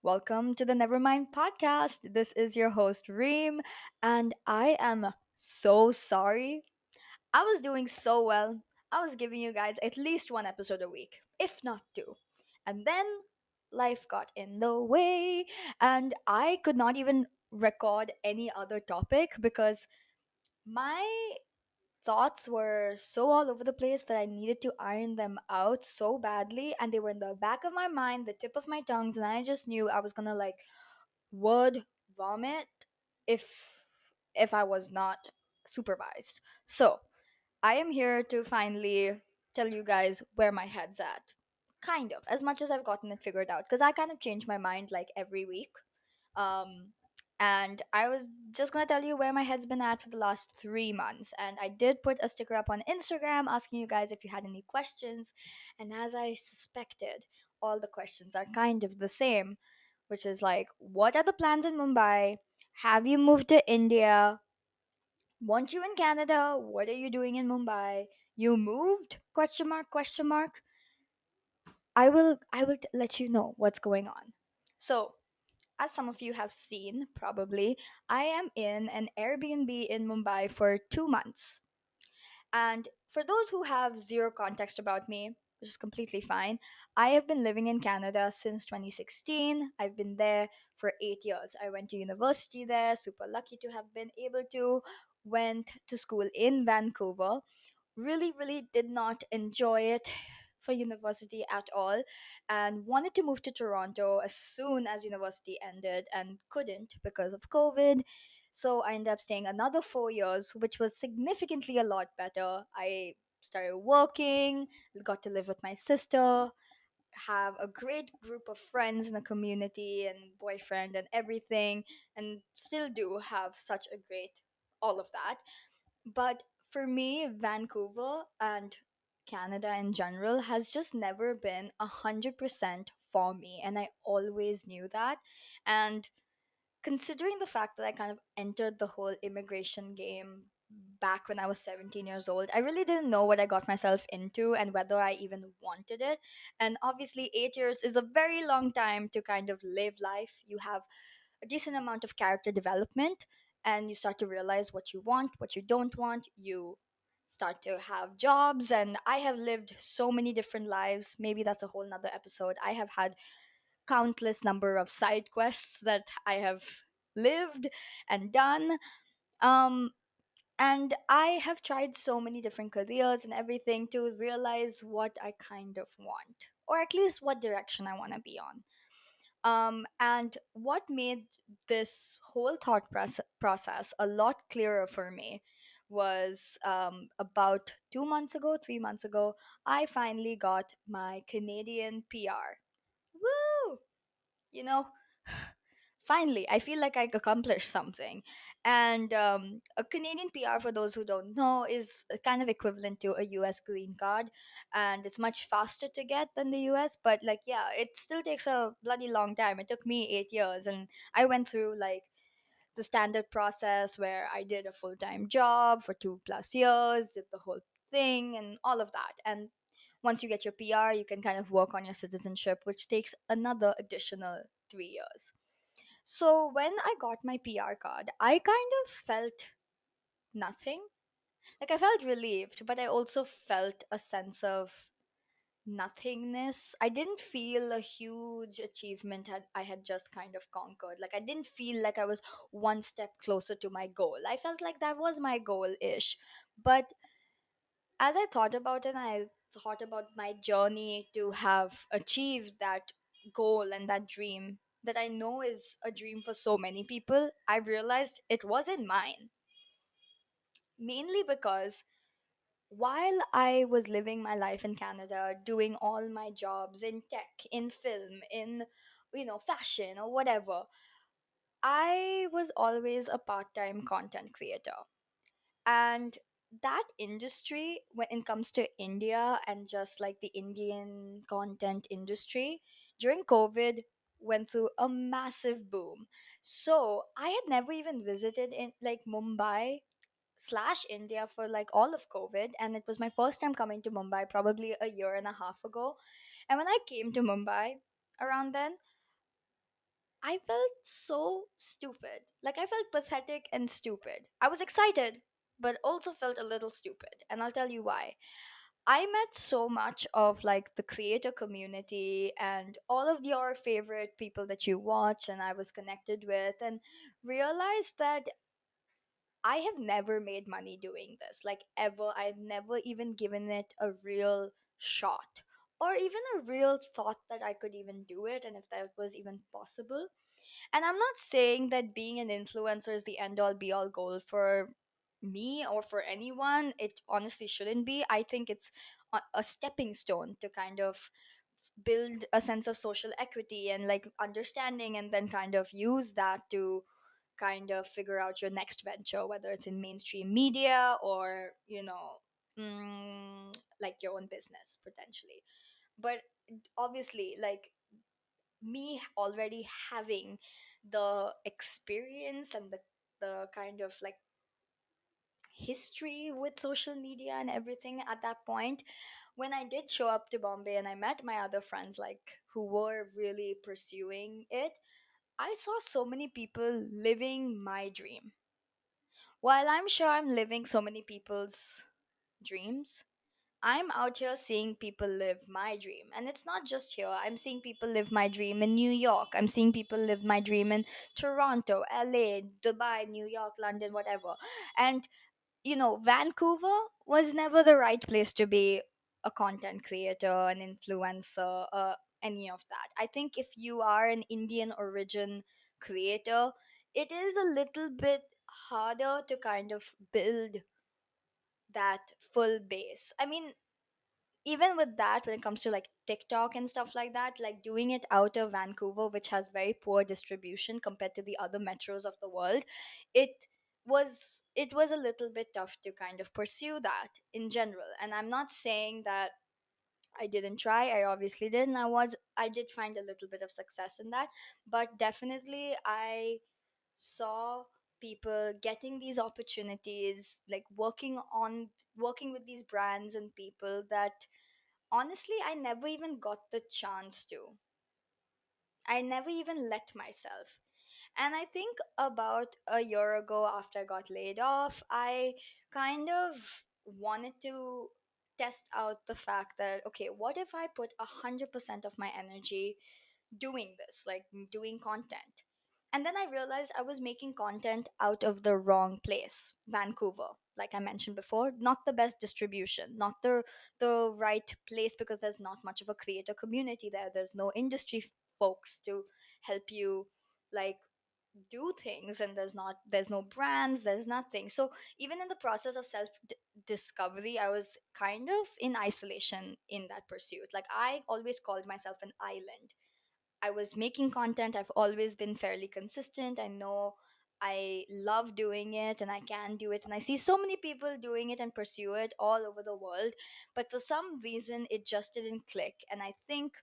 Welcome to the Nevermind podcast. This is your host, Reem, and I am so sorry. I was doing so well. I was giving you guys at least one episode a week, if not two. And then life got in the way, and I could not even record any other topic because my thoughts were so all over the place that I needed to iron them out so badly, and they were in the back of my mind, the tip of my tongues, and I just knew I was gonna like would vomit if I was not supervised. So I am here to finally tell you guys where my head's at. Kind of, as much as I've gotten it figured out, because I kind of change my mind like every week. Um, and I was just gonna tell you where my head's been at for the last 3 months. And I did put a sticker up on Instagram asking you guys if you had any questions. And as I suspected, all the questions are kind of the same, which is like, what are the plans in Mumbai? Have you moved to India? Want you in Canada? What are you doing in Mumbai? You moved? Question mark, question mark. I will let you know what's going on. So, as some of you have seen, probably, I am in an Airbnb in Mumbai for 2 months. And for those who have zero context about me, which is completely fine, I have been living in Canada since 2016. I've been there for 8 years. I went to university there, super lucky to have been able to. Went to school in Vancouver, really did not enjoy it for university at all, and wanted to move to Toronto as soon as university ended and couldn't because of COVID. So I ended up staying another 4 years, which was significantly a lot better. I started working, got to live with my sister, have a great group of friends in the community and boyfriend and everything, and still do have such a great all of that. But for me, Vancouver and Canada in general has just never been 100% for me. And I always knew that. And considering the fact that I kind of entered the whole immigration game back when I was 17 years old, I really didn't know what I got myself into and whether I even wanted it. And obviously, 8 years is a very long time to kind of live life. You have a decent amount of character development, and you start to realize what you want, what you don't want. You start to have jobs, and I have lived so many different lives. Maybe that's a whole nother episode. I have had countless number of side quests that I have lived and done. Um, and I have tried so many different careers and everything to realize what I kind of want, or at least what direction I want to be on. And what made this whole process a lot clearer for me was about 2 months ago, 3 months ago, I finally got my Canadian PR. Woo! You know, finally, I feel like I accomplished something. And a Canadian PR, for those who don't know, is kind of equivalent to a US green card. And it's much faster to get than the US. But, like, yeah, it still takes a bloody long time. It took me 8 years. And I went through, like, the standard process where I did a full time job for 2 plus years, did the whole thing, and all of that. And once you get your PR, you can kind of work on your citizenship, which takes another additional 3 years. So when I got my PR card, I kind of felt nothing. Like I felt relieved, but I also felt a sense of nothingness. I didn't feel a huge achievement I had just kind of conquered. Like I didn't feel like I was one step closer to my goal. I felt like that was my goal ish. But as I thought about it, I thought about my journey to have achieved that goal and that dream that I know is a dream for so many people. I realized it wasn't mine. Mainly because while I was living my life in Canada, doing all my jobs in tech, in film, in fashion or whatever, I was always a part-time content creator. And that industry, when it comes to India and just like the Indian content industry, during COVID went through a massive boom. So I had never even visited in like Mumbai slash India for like all of COVID, and it was my first time coming to Mumbai probably a year and a half ago. And when I came to Mumbai around then, I felt so stupid. Like, I felt pathetic and stupid. I was excited, but also felt a little stupid. And I'll tell you why. I met so much of like the creator community and all of your favorite people that you watch and I was connected with, and realized that I have never made money doing this. Like, ever. I've never even given it a real shot or even a real thought that I could even do it and if that was even possible. And I'm not saying that being an influencer is the end all be all goal for me or for anyone. It honestly shouldn't be. I think it's a stepping stone to kind of build a sense of social equity and like understanding, and then kind of use that to kind of figure out your next venture, whether it's in mainstream media or, like your own business potentially. But obviously, like, me already having the experience and the kind of like history with social media and everything at that point, when I did show up to Bombay and I met my other friends like who were really pursuing it, I saw so many people living my dream. While I'm sure I'm living so many people's dreams, I'm out here seeing people live my dream. And it's not just here. I'm seeing people live my dream in New York. I'm seeing people live my dream in Toronto, LA, Dubai, New York, London, whatever. And, Vancouver was never the right place to be a content creator, an influencer, any of that. I think if you are an Indian origin creator, it is a little bit harder to kind of build that full base. I mean, even with that, when it comes to like TikTok and stuff like that, like doing it out of Vancouver, which has very poor distribution compared to the other metros of the world, it it was a little bit tough to kind of pursue that in general. And I'm not saying that I didn't try. I obviously did, and I did find a little bit of success in that. But definitely I saw people getting these opportunities, like working with these brands and people that honestly I never even got the chance to. I never even let myself. And I think about a year ago, after I got laid off, I kind of wanted to test out the fact that, okay, what if I put 100% of my energy doing this, like doing content? And then I realized I was making content out of the wrong place, Vancouver. Like I mentioned before, not the best distribution, not the right place, because there's not much of a creator community there. There's no industry folks to help you like do things, and there's no brands, there's nothing. So even in the process of self discovery, I was kind of in isolation in that pursuit. Like, I always called myself an island. I was making content. I've always been fairly consistent. I know I love doing it and I can do it. And I see so many people doing it and pursue it all over the world. But for some reason, it just didn't click. And I think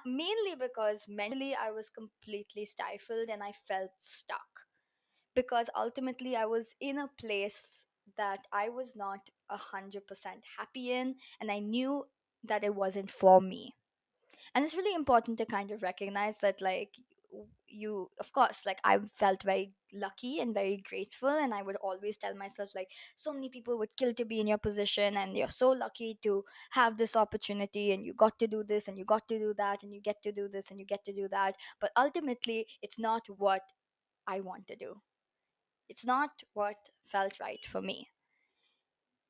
mainly because mentally I was completely stifled and I felt stuck. Because ultimately, I was in a place that I was not 100% happy in. And I knew that it wasn't for me. And it's really important to kind of recognize that, like, you, of course, like, I felt very lucky and very grateful, and I would always tell myself, like, so many people would kill to be in your position, and you're so lucky to have this opportunity, and you got to do this and you got to do that, and you get to do this and you get to do that. But ultimately, it's not what I want to do. It's not what felt right for me,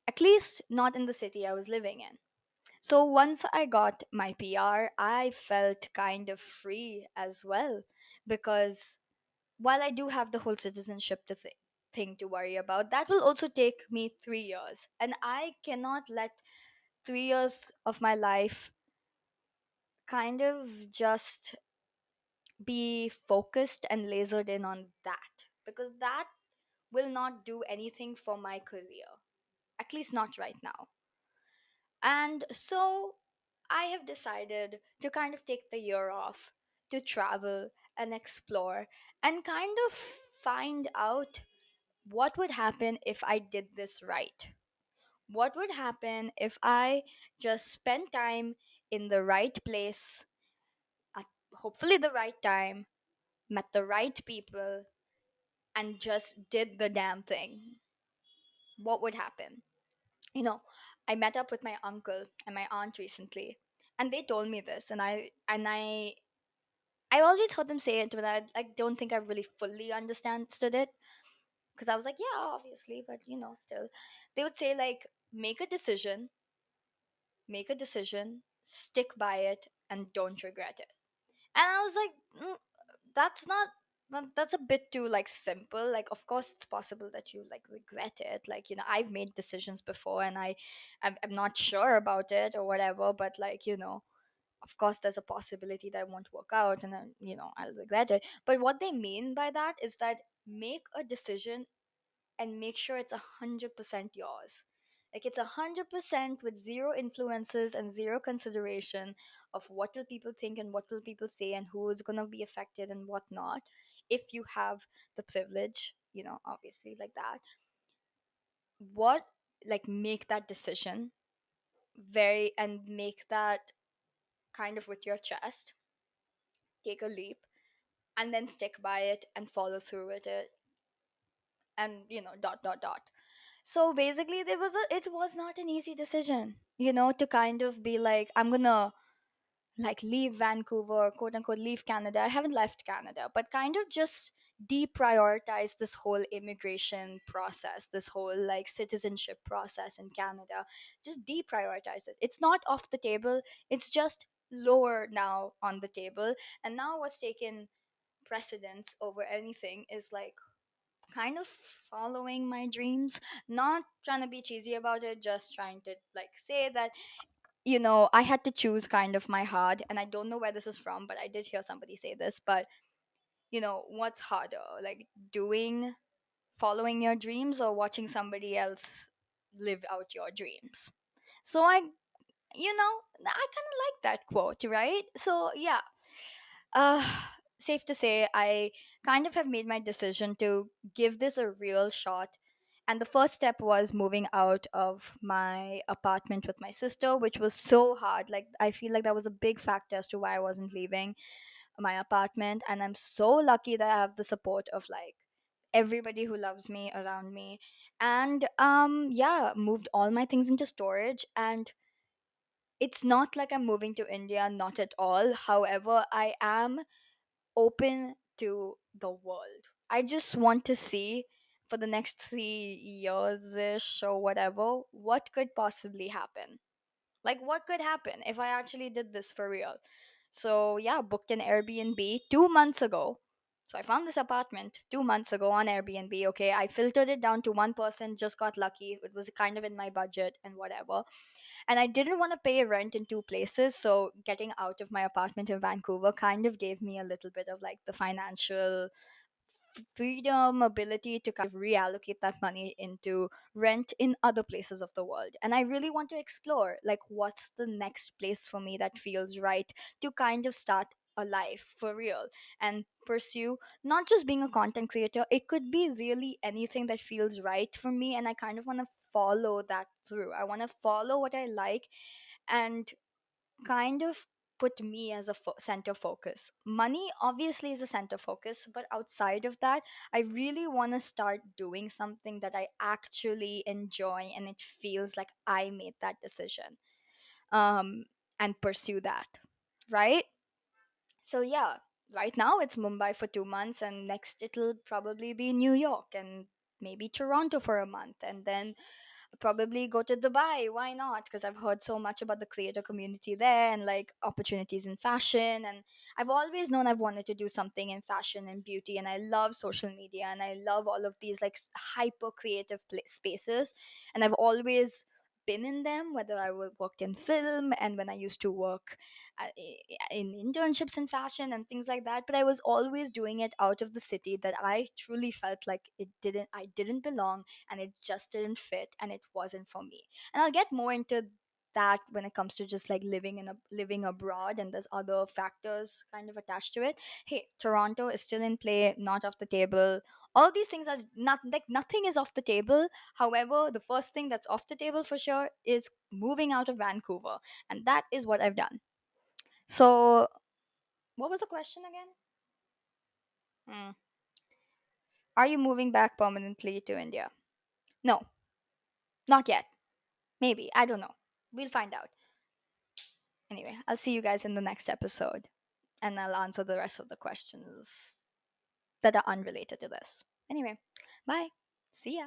at least not in the city I was living in. So once I got my PR, I felt kind of free as well, because while I do have the whole citizenship thing to worry about, that will also take me 3 years. And I cannot let 3 years of my life kind of just be focused and lasered in on that, because that will not do anything for my career, at least not right now. And so I have decided to kind of take the year off to travel and explore and kind of find out what would happen if I did this right. What would happen if I just spent time in the right place at hopefully the right time, met the right people, and just did the damn thing, what would happen? You know, I met up with my uncle and my aunt recently, and they told me this, and I always heard them say it, but I don't think I really fully understood it, because I was like, yeah, obviously, but still, they would say like, make a decision, stick by it, and don't regret it. And I was like, that's not. That's a bit too like simple. Like, of course, it's possible that you like regret it. Like, I've made decisions before, and I'm not sure about it or whatever. But like, of course, there's a possibility that it won't work out, and then I'll regret it. But what they mean by that is that make a decision and make sure it's 100% yours. Like, it's 100% with zero influences and zero consideration of what will people think and what will people say and who is going to be affected and whatnot. If you have the privilege, obviously, like that, what, like, make that decision very, and make that kind of with your chest, take a leap, and then stick by it and follow through with it, and dot dot dot. So basically, it was not an easy decision, to kind of be like, I'm gonna like leave Vancouver, quote unquote, leave Canada. I haven't left Canada, but kind of just deprioritize this whole immigration process, this whole like citizenship process in Canada. Just deprioritize it. It's not off the table. It's just lower now on the table. And now what's taken precedence over anything is like kind of following my dreams, not trying to be cheesy about it, just trying to like say that I had to choose kind of my heart. And I don't know where this is from, but I did hear somebody say this. But what's harder, like doing following your dreams or watching somebody else live out your dreams? So I kind of like that quote, right? So yeah, uh, safe to say, I kind of have made my decision to give this a real shot. And the first step was moving out of my apartment with my sister, which was so hard. Like, I feel like that was a big factor as to why I wasn't leaving my apartment. And I'm so lucky that I have the support of like everybody who loves me around me. And yeah, moved all my things into storage. And it's not like I'm moving to India, not at all. However, I am open to the world. I just want to see for the next 3 years ish or whatever, what could possibly happen. Like, what could happen if I actually did this for real? So, yeah, booked an Airbnb 2 months ago. So, I found this apartment 2 months ago on Airbnb. Okay, I filtered it down to one person, just got lucky. It was kind of in my budget and whatever. And I didn't want to pay rent in two places, so getting out of my apartment in Vancouver kind of gave me a little bit of like the financial freedom, ability to kind of reallocate that money into rent in other places of the world. And I really want to explore like what's the next place for me that feels right to kind of start a life for real and pursue not just being a content creator. It could be really anything that feels right for me, and I kind of want to follow that through. I want to follow what I like and kind of put me as a center focus. Money obviously is a center focus, but outside of that, I really want to start doing something that I actually enjoy and it feels like I made that decision. Um and pursue that, right? So yeah, right now it's Mumbai for 2 months, and next it'll probably be New York and maybe Toronto for a month, and then probably go to Dubai. Why not? Because I've heard so much about the creator community there and like opportunities in fashion. And I've always known I've wanted to do something in fashion and beauty. And I love social media and I love all of these like hyper creative spaces. And I've always been in them, whether worked in film and when I used to work in internships in fashion and things like that. But I was always doing it out of the city that I truly felt like I didn't belong, and it just didn't fit and it wasn't for me. And I'll get more into that when it comes to just like living abroad, and there's other factors kind of attached to it. Hey, Toronto is still in play, not off the table. All these things are not like, nothing is off the table. However, the first thing that's off the table for sure is moving out of Vancouver, and that is what I've done. So what was the question again? Hmm. Are you moving back permanently to India? No, not yet. Maybe. I don't know. We'll find out. Anyway, I'll see you guys in the next episode and I'll answer the rest of the questions that are unrelated to this. Anyway, bye. See ya.